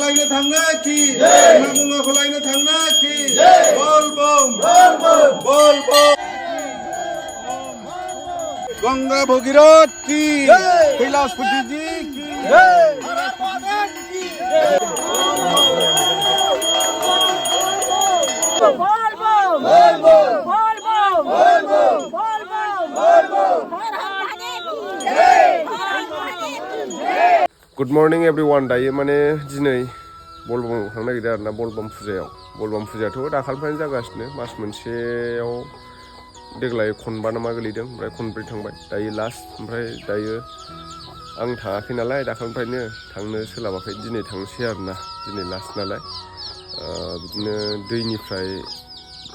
लायनो थांनोखि मा गंगाखौ लायनो थांनोखि बल बम बल बम गंगा भगीरथ की कैलाशपति जी की गुड मर्निं एवरीवन दायो माने दिनै बलबम थांनो नागिरदों आरोना बलबम फुजायाथ' दाखालिनिफ्रायनो जागासिनो मास मोनसेयाव देग्लाय खनबा नामा गोलैदों ओमफ्राय खनब्रै थांबाय दायो लास्ट ओमफ्राय दायो आं थाङाखै नालाय दाखालिनिफ्रायनो थांनो सोलाबाखै दिनै थांसै आरोना दिनै लास्ट नालाय बिदिनो दैनिफ्राय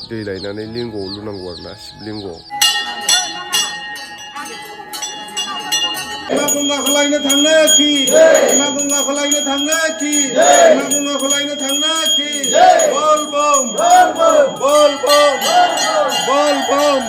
दै लायनानै लिंगआव लुनांगौ आरोना शिबलिंगआव मा गंगाखौ लायनो थांनोखि मा गंगाखौ लायनो थांनोखि मा गंगाखौ लायनो थांनोखि बल बम बल बम बल बम बल बम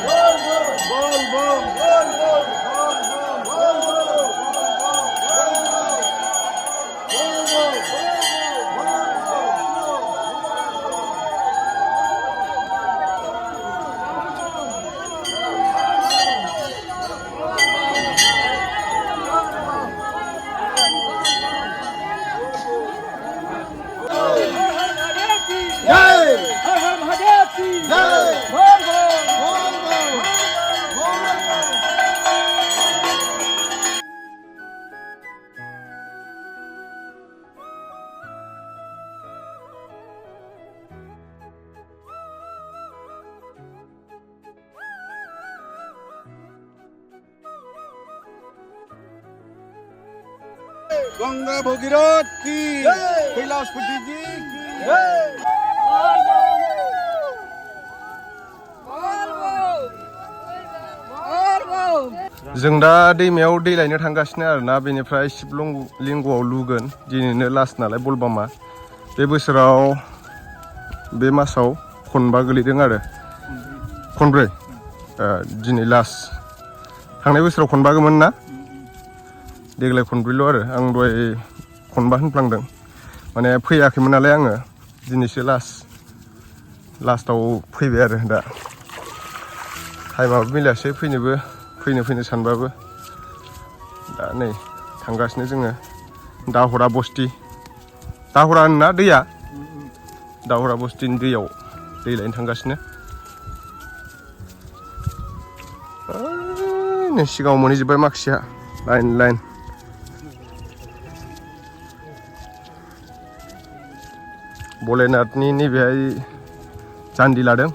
गंगा भगीरथ की कैलाशपति जी की जों दा दैमायाव दै लायनो थांगासिनो आरोना बेनिफ्राय शिबलिंगआव लुगोन दिनैनो लास्ट नालाय बलबामा बे बोसोराव बे मासाव खनबा गोलैदों आरो खनब्रै दिनै लास्ट थांनाय बोसोराव खनबागोमोन ना देग्लाय खनब्रैल' आरो आं दहाय खनबा होनफ्लांदों माने फैयाखैमोन नालाय आङो दिनैसो लास्टाव फैबाय आरो दा टाइमाबो मिलायासै फैनो सानबाबो दा नै थांगासिनो जोङो दाहरा बस्ति दाहरा होनना दैया दाहरा बस्तिनि दैयाव दै लायनो थांगासिनो नै सिगाङाव मोनहैजोब्बाय माखासेया लाइन भलेनाथनि नैबेहाय जान्जि लादों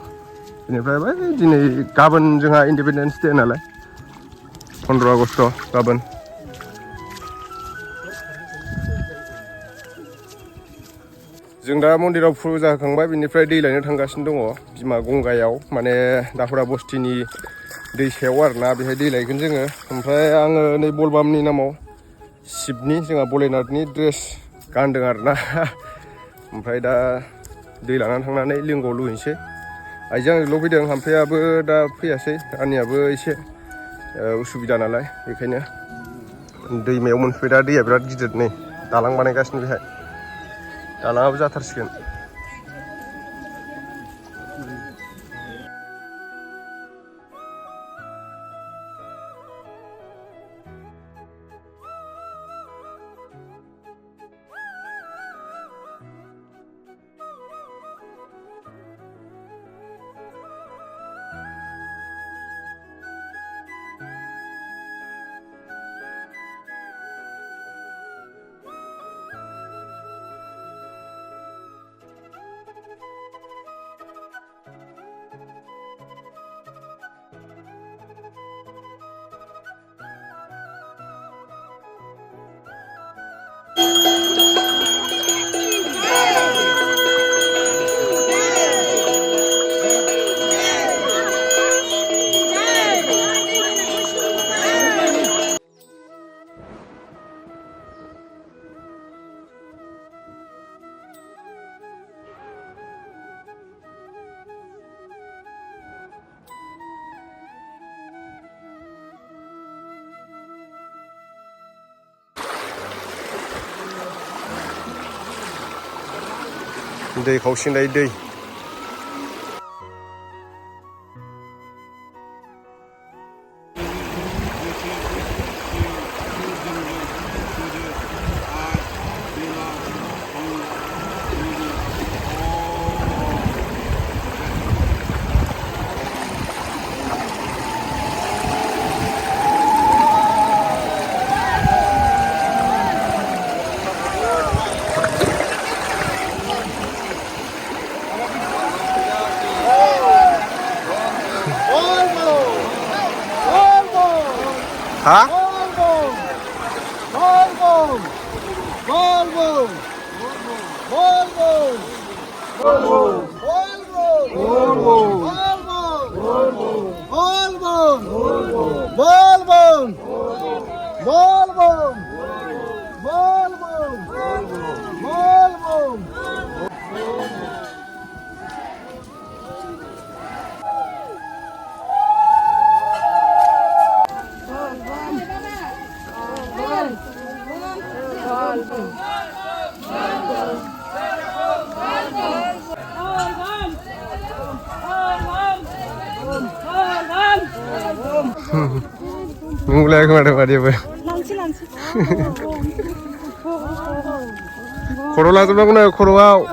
बेनिफ्राय बै दिनै गाबोन जोंहा इन्डिपेन्डेन्स डे नालाय 15 आगस्ट गाबोन जों दा मन्दिराव फुजा होखांबाय बेनिफ्राय दै लायनो थांगासिनो दङ बिमा गंगायाव माने दाहरा बस्तिनि दैसायाव आरोना बेहाय दै लायगोन जोङो ओमफ्राय आङो नै बलबामनि नामाव शिबनि जोंहा भलेनाथनि ड्रेस गानदों आरोना ओमफ्राय दा दै लानानै थांनानै लिंगआव लुहैनोसै आइजों आंजोंल' फैदों हामफायाबो दा फैयासै आंनियाबो एसे उसुबिदा नालाय बेखायनो दैमायाव मोनफैबाय दा दैया बिराद गिदिर नै दालां बानायगासिनो बेहाय दालाङाबो जाथारसिगोन दै खावसिनाय दै ha mulai kemana Pak dia? Korola tu mana korowau?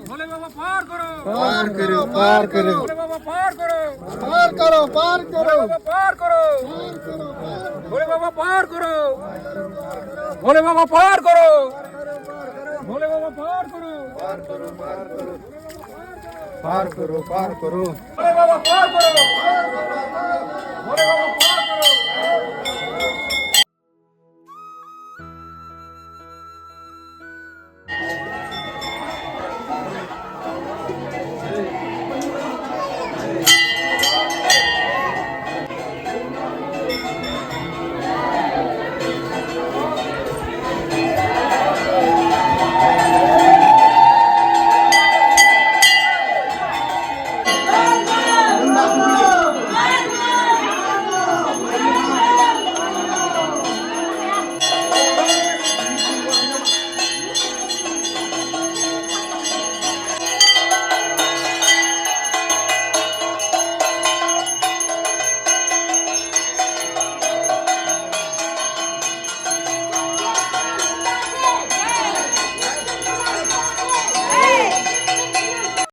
भोले बाबा पार करो पार करो पार करो भोले बाबा पार करो पार करो पार करो भोले बाबा पार करो भोले बाबा पार करो भोले बाबा पार करो पार करो पार करो भोले बाबा पार करो भोले बाबा पार